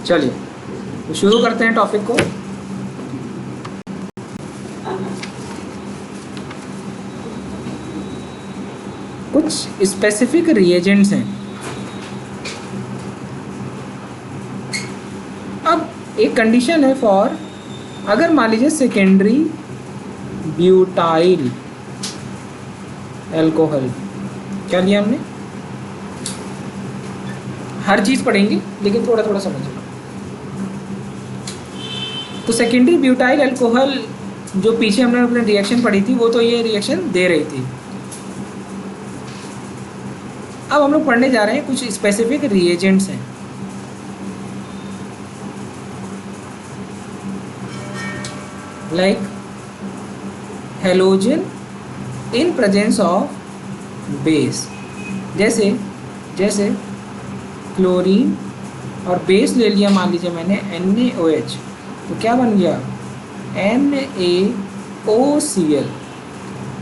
चलिए तो शुरू करते हैं टॉपिक को। कुछ स्पेसिफिक रिएजेंट्स हैं। अब एक कंडीशन है फॉर, अगर मान लीजिए सेकेंडरी ब्यूटाइल अल्कोहल, क्या लिया हमने, हर चीज़ पढ़ेंगे लेकिन थोड़ा थोड़ा समझिए। तो सेकेंडरी ब्यूटाइल अल्कोहल जो पीछे हमने अपने रिएक्शन पढ़ी थी वो तो ये रिएक्शन दे रही थी। अब हम लोग पढ़ने जा रहे हैं कुछ स्पेसिफिक रिएजेंट्स हैं। Like halogen in presence of base, जैसे जैसे क्लोरीन और बेस ले लिया, मान लीजिए मैंने NaOH, तो क्या बन गया NaOCl।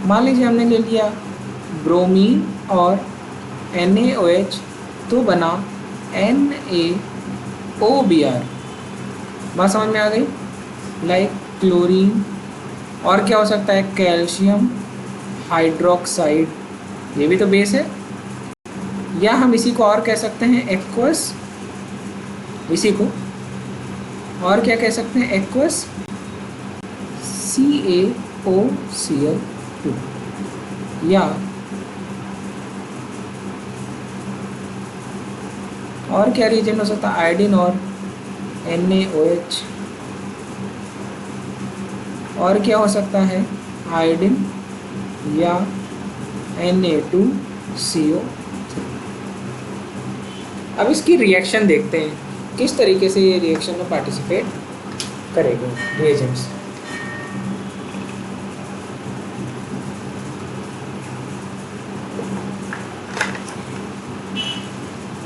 मान लीजिए हमने ले लिया ब्रोमीन और NaOH, तो बना NaOBr। बात समझ में आ गई। लाइक क्लोरीन, और क्या हो सकता है, कैल्शियम हाइड्रोक्साइड, ये भी तो बेस है। या हम इसी को और कह सकते हैं एक्वस, इसी को और क्या कह सकते हैं, एक्वस CaOCl2। या और क्या रीजन हो सकता है, आयोडीन और NaOH। और क्या हो सकता है, आयोडीन या Na2CO। अब इसकी रिएक्शन देखते हैं, किस तरीके से ये रिएक्शन में पार्टिसिपेट करेंगे रिएजेंट्स।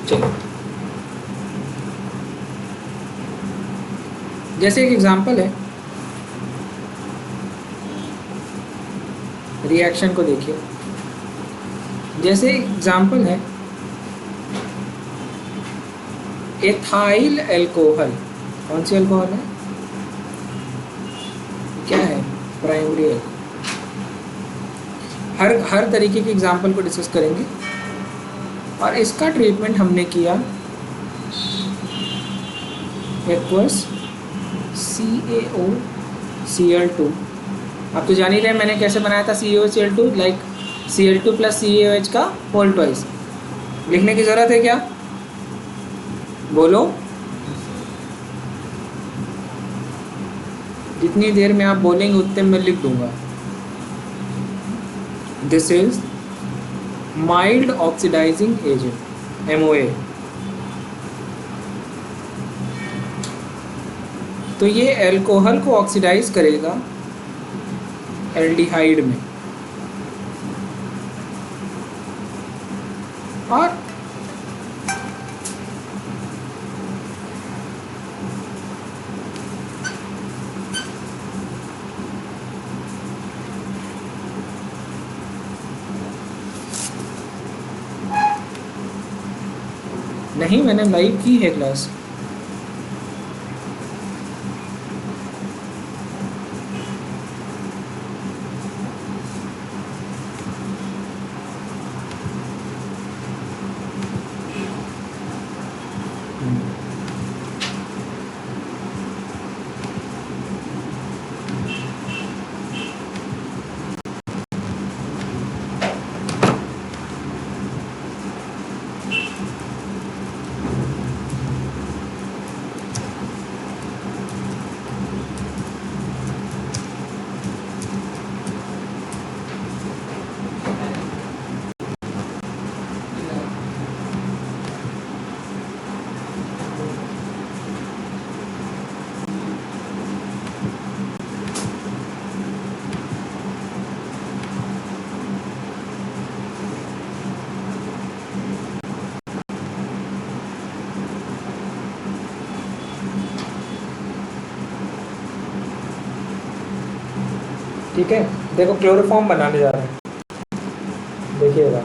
चलो, जैसे एक एग्जांपल है, रिएक्शन को देखिए। जैसे एग्जांपल है एथाइल अल्कोहल। कौन सी अल्कोहल है, क्या है, प्राइमरी अल्कोहल। हर तरीके के एग्जांपल को डिस्कस करेंगे। और इसका ट्रीटमेंट हमने किया एक्वस CaOCl2। आप तो जान ही रहे मैंने कैसे बनाया था CaOCl2, लाइक Cl2 + CaOH का होल ट्वाइस। लिखने की ज़रूरत है क्या, बोलो। जितनी देर में आप बोलेंगे उतने में लिख दूंगा। This is mild oxidizing agent, MOA। तो ये अल्कोहल को ऑक्सीडाइज करेगा एल्डिहाइड में। और नहीं, मैंने लाइव की है क्लास। ठीक है, देखो क्लोरोफॉर्म बनाने जा रहे हैं, देखिएगा।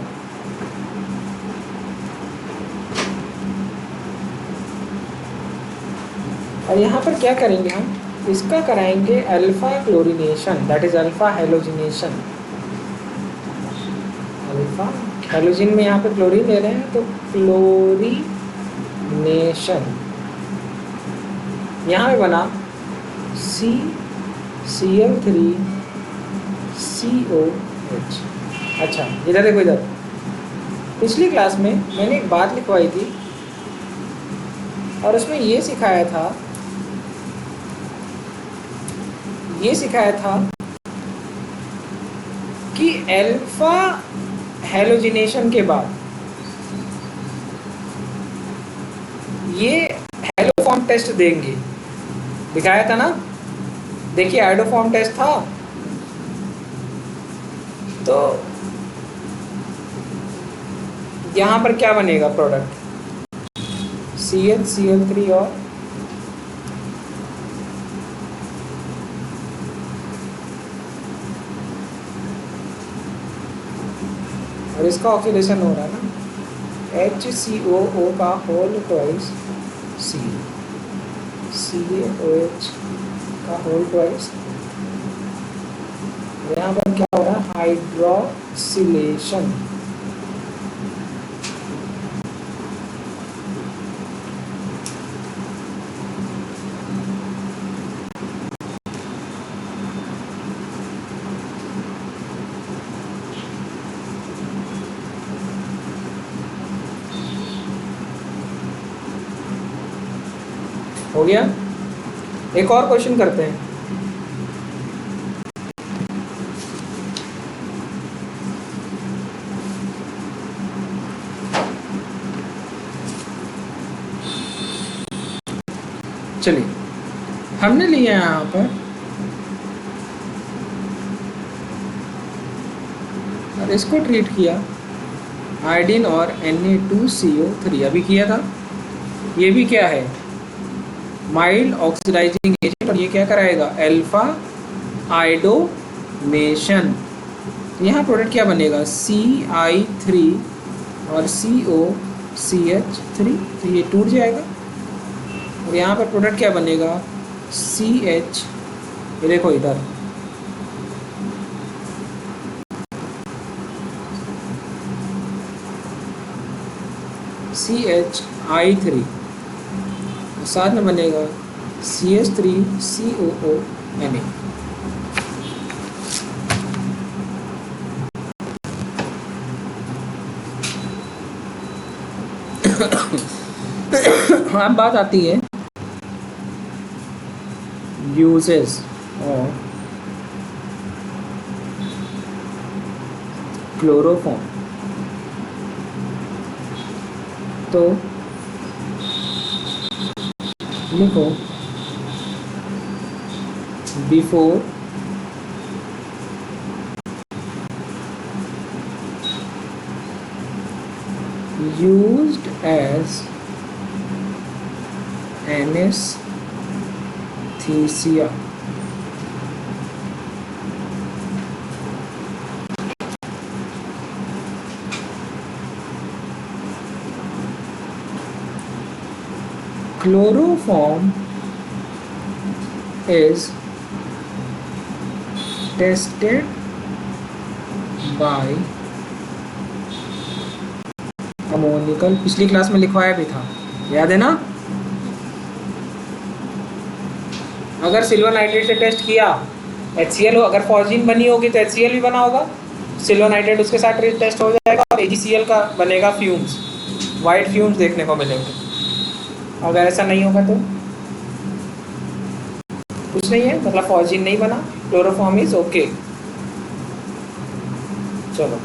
और यहाँ पर क्या करेंगे हम, इसका कराएंगे alpha chlorination, that is alpha halogenation. Alpha halogen में यहाँ पे क्लोरीन ले रहे हैं तो क्लोरीनेशन। यहाँ पे बना CCl3COH। अच्छा इधर देखो, इधर पिछली क्लास में मैंने एक बात लिखवाई थी और उसमें ये सिखाया था कि अल्फा हेलोजिनेशन के बाद ये हेलोफॉर्म टेस्ट देंगे, दिखाया था ना। देखिए आइडोफॉर्म टेस्ट था, तो यहाँ पर क्या बनेगा प्रोडक्ट, CH Cl3 और इसका ऑक्सीडेशन हो रहा है ना, HCOO का होल ट्वाइस C, CaOH का होल ट्वाइस। यहाँ पर क्या हो रहा है, हाइड्रोक्सिलेशन। हो गया। एक और क्वेश्चन करते हैं। चलिए हमने लिया यहाँ पर और इसको ट्रीट किया आयोडीन और Na2CO3 अभी किया था। ये भी क्या है, माइल्ड ऑक्सीडाइजिंग एजेंट, और ये क्या कराएगा, अल्फा आयोडोनेशन। यहाँ प्रोडक्ट क्या बनेगा, Ci3 और COCH3, तो ये टूट जाएगा। और यहाँ पर प्रोडक्ट क्या बनेगा, CH, ये देखो इधर CHI3, साथ में बनेगा CH3COONA। अब बात आती है यूजेस और क्लोरोफॉर्म। तो लिखो before used as anesthesia, chloroform is tested by ammoniacal, पिछली क्लास में लिखवाया भी था, याद है ना। अगर सिल्वर नाइट्रेट से टेस्ट किया HCl हो, अगर फॉर्जिन बनी होगी तो HCl भी बना होगा, सिल्वर नाइट्रेट उसके साथ टेस्ट हो जाएगा और AgCl का बनेगा फ्यूम्स, वाइट फ्यूम्स देखने को मिलेंगे। अगर ऐसा नहीं होगा तो कुछ नहीं है, मतलब फॉर्जिन नहीं बना, क्लोरोफॉर्म इज ओके। चलो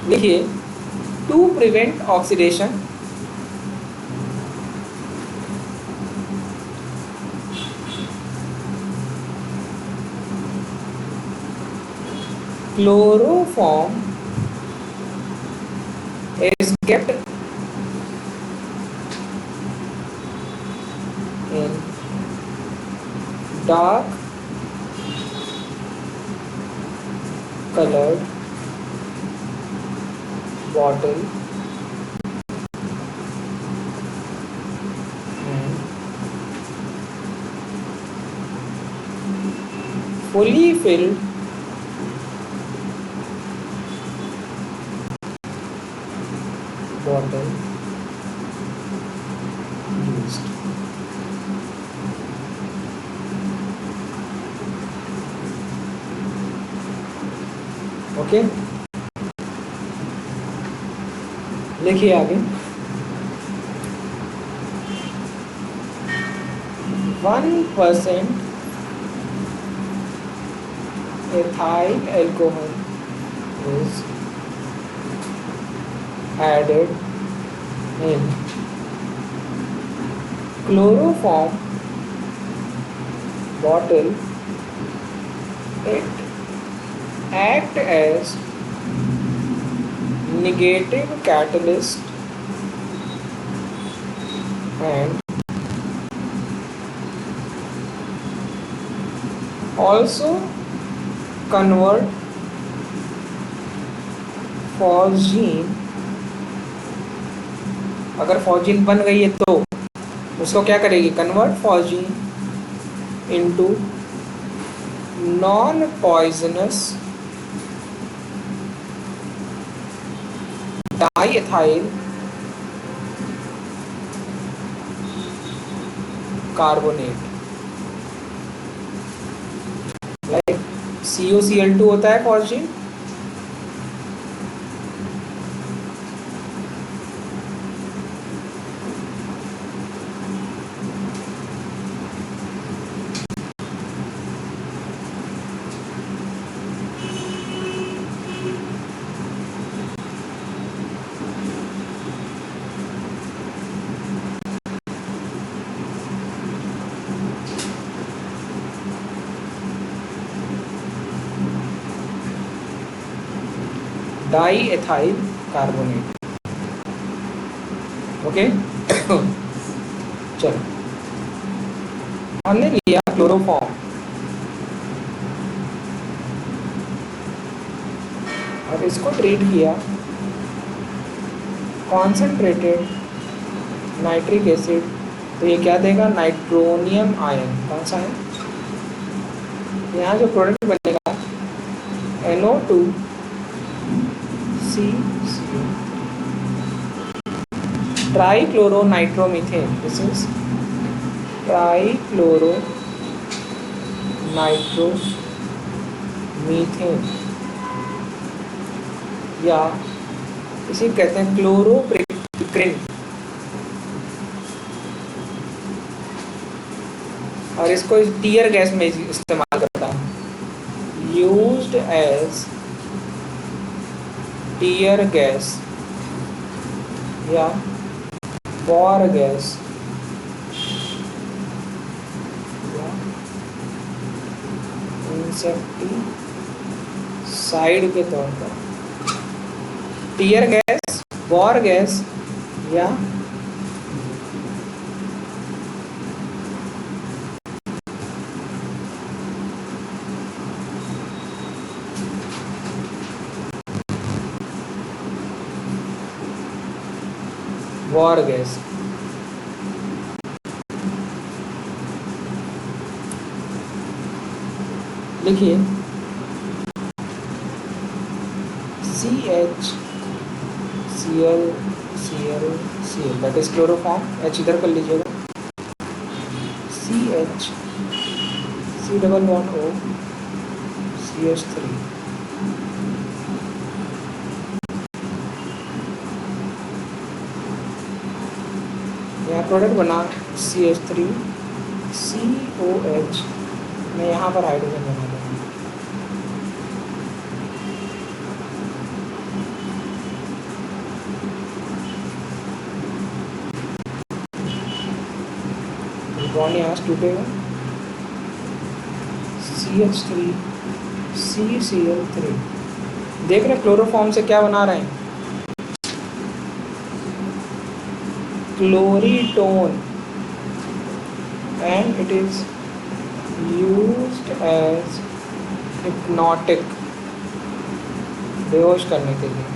लिखिए, to prevent oxidation chloroform is kept in dark colored bottle and fully filled bottle used. Okay, लिखिए आगे। 1% ethyl alcohol is added in chloroform bottle. It act as negative catalyst and also convert phosgene, अगर phosgene बन गई है तो उसको क्या करेगी, convert phosgene into non poisonous diethyl carbonate, like COCl2 होता है phosgene, डाईएथाइल कार्बोनेट। ओके चलो, हमने लिया क्लोरोफॉर्म और इसको ट्रीट किया कॉन्सेंट्रेटेड नाइट्रिक एसिड, तो ये क्या देगा, नाइट्रोनियम आयन। कौन सा है, यहाँ जो प्रोडक्ट बनेगा NO2C ट्राइक्लोरोनाइट्रोमीथेन, दिस इज ट्राइक्लोरोनाइट्रोमीथेन, या इसे कहते हैं क्लोरोप्रिक्रिन, और इसको टीयर गैस में इस्तेमाल करता है, यूज्ड एज टीयर गैस या बॉर गैस या इंसेक्टिसाइड के तौर पर, टीयर गैस, बॉर गैस या वॉर गैस। लिखिए CHCl that is chloroform, H इधर कर लीजिएगा, CH C++O CH3, यहाँ प्रोडक्ट बना CH3 COH, मैं यहाँ पर हाइड्रोजन बना दूँगा, बॉन्ड यहाँ से टूटेगा, CH3 CCl3, देख रहे क्लोरोफॉर्म से क्या बना रहे हैं, क्लोरीटोन, and it is used as hypnotic, बेहोश करने के लिए।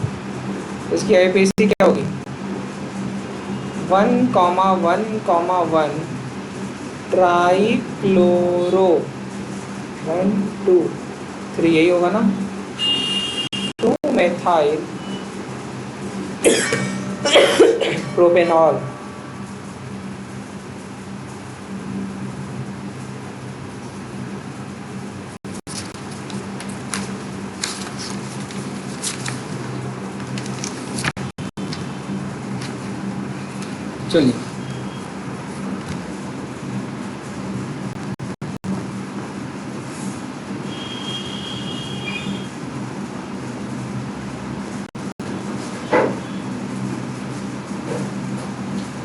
इसकी IPC क्या होगी, 1,1,1 ट्राइक्लोरो 1 2 3, यही होगा ना। 2 मेथाइल प्रोपेनॉल। चलिए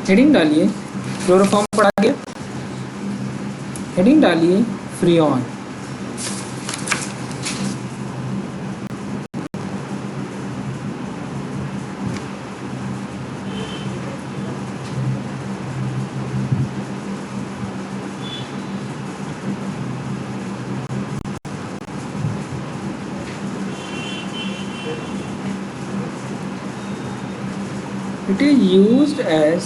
हेडिंग डालिए, क्लोरोफॉर्म पढ़ा गया। हेडिंग डालिए freon. It is used as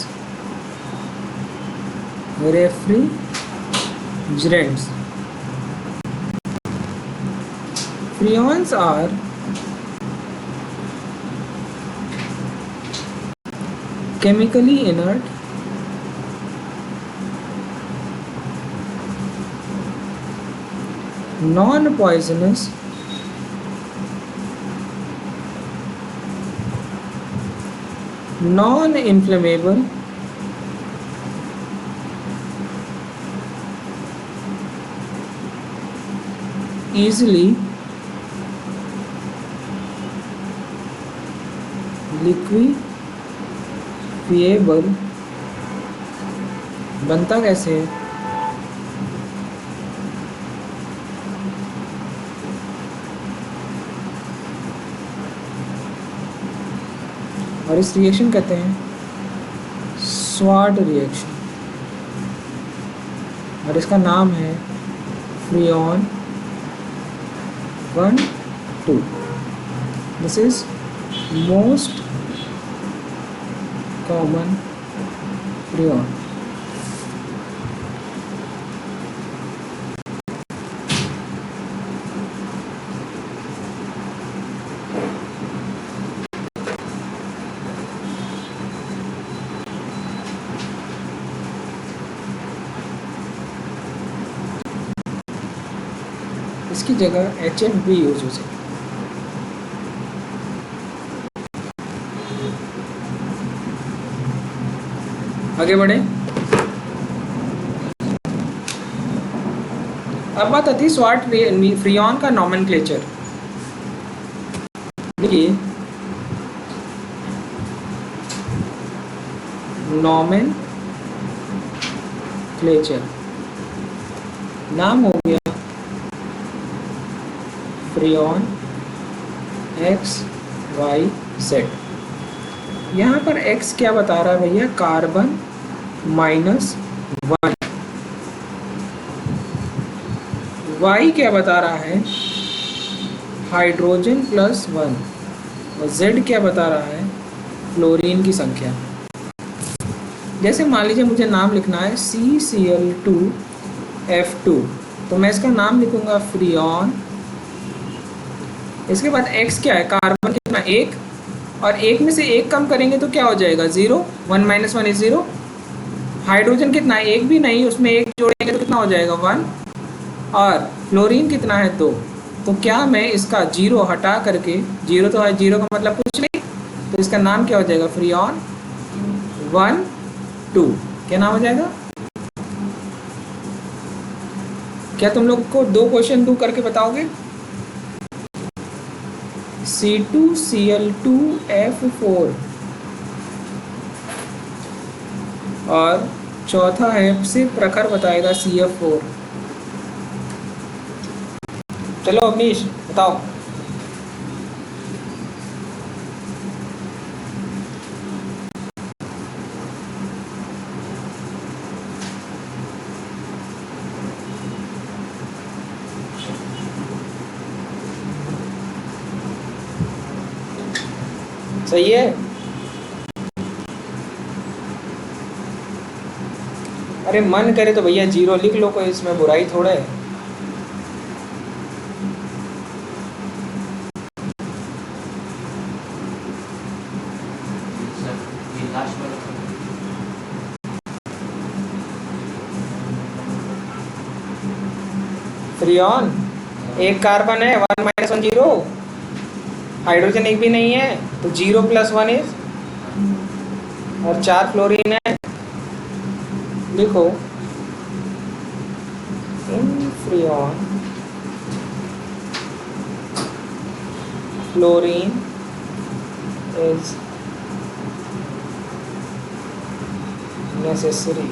refrigerants. Freons are chemically inert, non-poisonous, non-inflammable, easily liquefiable। बनता कैसे है? और इस रिएक्शन कहते हैं स्वाट रिएक्शन, और इसका नाम है freon 1 2। This is most common freon. इसकी जगह HF भी यूज हो सकती है। आगे बढ़े। अब बात आती है स्वाट फ्रीऑन का नॉमेनक्लेचर। देखिए नॉमेनक्लेचर, नाम हो गया फ्रीऑन XYZ। यहाँ पर X क्या बता रहा है भैया? कार्बन -1। Y क्या बता रहा है? हाइड्रोजन +1। और Z क्या बता रहा है? फ्लोरीन की संख्या। जैसे मान लीजिए मुझे नाम लिखना है CCl2F2, तो मैं इसका नाम लिखूंगा फ्रीऑन। इसके बाद X क्या है? कार्बन कितना? 1, और 1 में से 1 कम करेंगे तो क्या हो जाएगा? 0। 1 - 1 इज 0। हाइड्रोजन कितना है? 1 भी नहीं, उसमें 1 जोड़ेंगे तो कितना हो जाएगा? 1। और फ्लोरीन कितना है? 2। तो क्या मैं इसका 0 हटा करके, 0 तो है, 0 का मतलब कुछ नहीं, तो इसका नाम क्या हो जाएगा? फ्रीऑन 1 2। क्या नाम हो जाएगा? क्या तुम लोग को 2 क्वेश्चन दूं करके बताओगे? C2Cl2F4 और चौथा है से प्रखर बताएगा CF4। चलो अवनीश बताओ। सही है? अरे मन करे तो भैया 0 लिख लो, कोई इसमें बुराई थोड़ा है। फ्रियॉन, एक कार्बन है, 1 - 1 जीरो, हाइड्रोजन एक भी नहीं है, तो 0 + 1 इज, और 4 फ्लोरीन है। लिखो in Freon fluorine is necessary.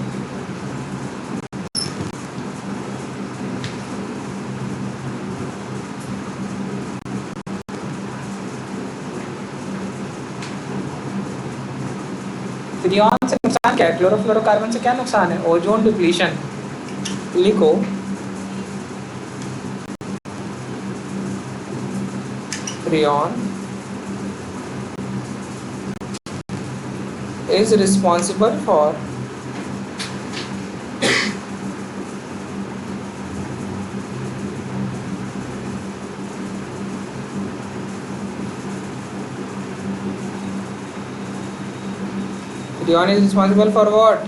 Freon से नुकसान क्या है, क्लोरोफ्लोरोकार्बन से क्या नुकसान है, ओजोन डिप्लीशन। लिखो Freon is responsible for Freon is responsible for what?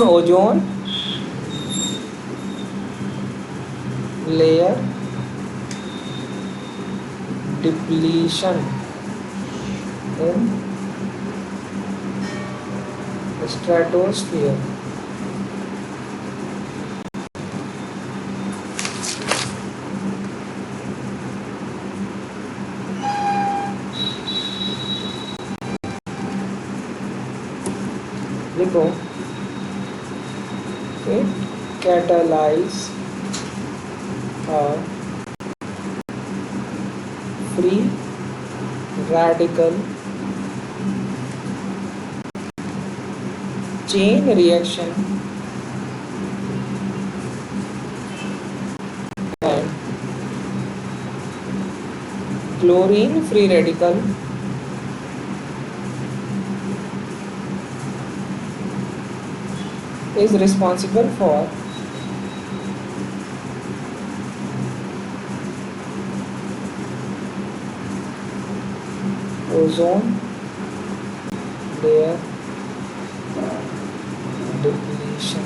Ozone layer depletion in stratosphere. लिखो it catalyze a free radical chain reaction and chlorine free radical is responsible for ozone layer depletion.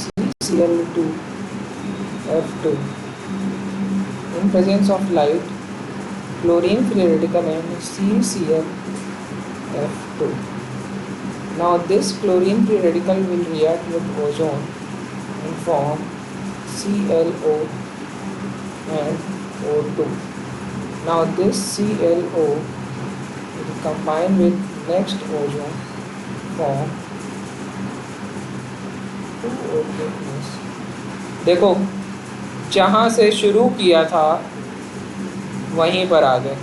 CCl2F2 in presence of light, chlorine free radical and CCl(F2). Now this chlorine free radical will react with ozone and form ClO and O2. Now this ClO will combine with next ozone form 2O2+. देखो जहाँ से शुरू किया था वहीं पर आ गए।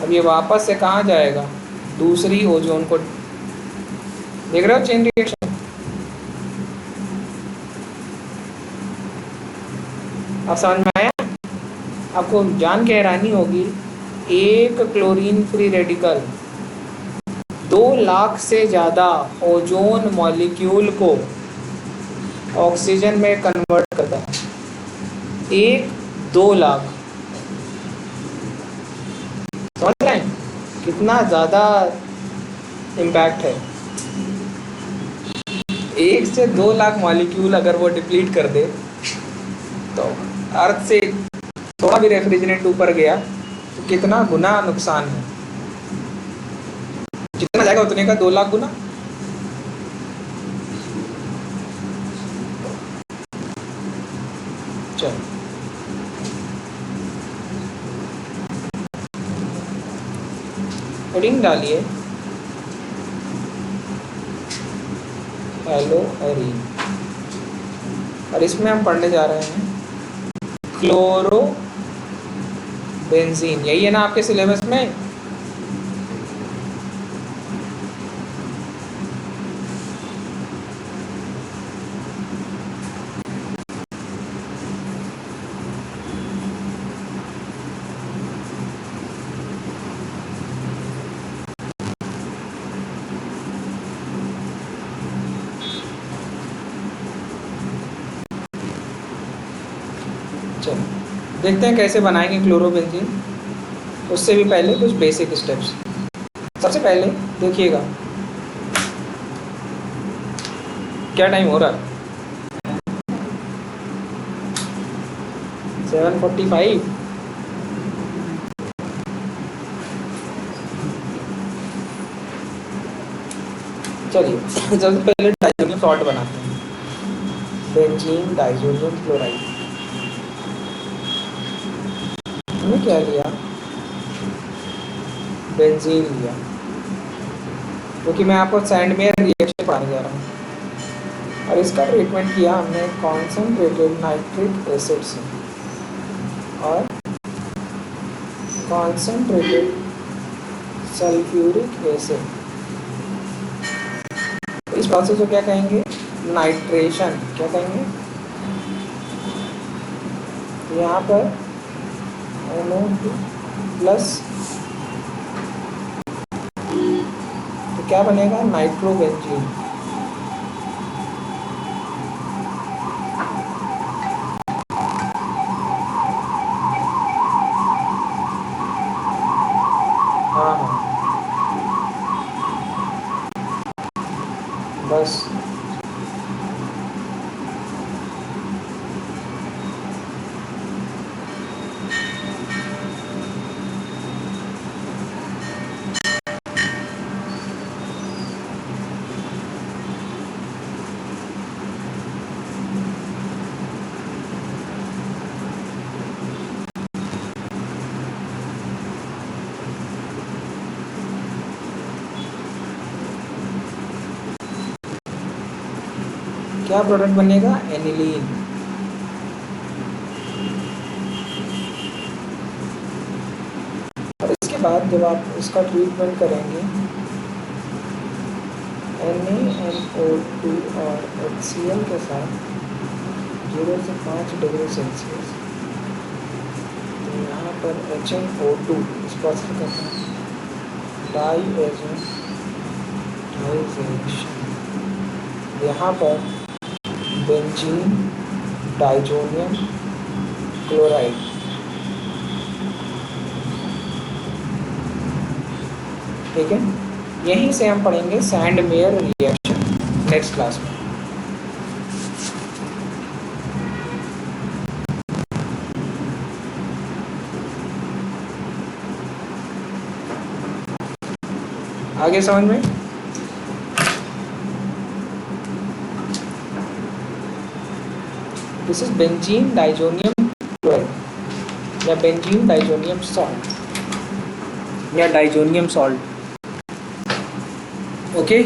अब ये वापस से कहाँ जाएगा, दूसरी ओजोन को। देख रहे हो चेन रिएक्शन? अब समझ में आया? आपको जान के हैरानी होगी, एक क्लोरीन फ्री रेडिकल 2 लाख से ज़्यादा ओजोन मॉलिक्यूल को ऑक्सीजन में कन्वर्ट करता है। 1-2 लाख, समझ रहे हैं कितना ज़्यादा इम्पैक्ट है। 1 से 2 लाख मॉलिक्यूल अगर वो डिप्लीट कर दे तो अर्थ से थोड़ा भी रेफ्रिजरेंट ऊपर गया तो कितना गुना नुकसान है। जितना जाएगा उतने का 2 लाख गुना। चलो हेडिंग डालिए हेलो एरीन, और इसमें हम पढ़ने जा रहे हैं क्लोरो बेंजीन। यही है ना आपके सिलेबस में? चलो देखते हैं कैसे बनाएंगे क्लोरोबेंजीन। उससे भी पहले कुछ बेसिक स्टेप्स। सबसे पहले देखिएगा, क्या टाइम हो रहा है? 7:45। चलिए सबसे पहले डाइजोनियम सॉल्ट बनाते हैं। Benzene diazonium chloride. हमने क्या लिया? बेंजीन लिया, क्योंकि मैं आपको सैंड में रिएक्शन पढ़ाने जा रहा हूँ। और इसका ट्रीटमेंट किया हमने कॉन्सेंट्रेटेड नाइट्रिक एसिड से और कॉन्सेंट्रेटेड सल्फ्यूरिक एसिड। इस प्रोसेस को क्या कहेंगे? नाइट्रेशन। क्या कहेंगे? यहाँ पर NO2 प्लस, तो क्या बनेगा? नाइट्रोबेंजीन। हाँ हाँ, बस क्या प्रोडक्ट बनेगा? एनिलीन। और इसके बाद जब आप इसका ट्रीटमेंट करेंगे NaNO2 और HCl के साथ 0 से 5 डिग्री सेल्सियस, तो यहाँ पर HNO2 इस प्रोसेस करते हैं डाइजेशन। यहाँ पर बेंजीन डाइजोनियम क्लोराइड। ठीक है, यहीं से हम पढ़ेंगे sand mayor reaction next class में। आगे समझ में? This is benzene diazonium chloride या बेंजीन डाइजोनियम सॉल्ट या diazonium salt. Okay,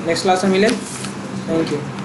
next class में मिले। Thank you.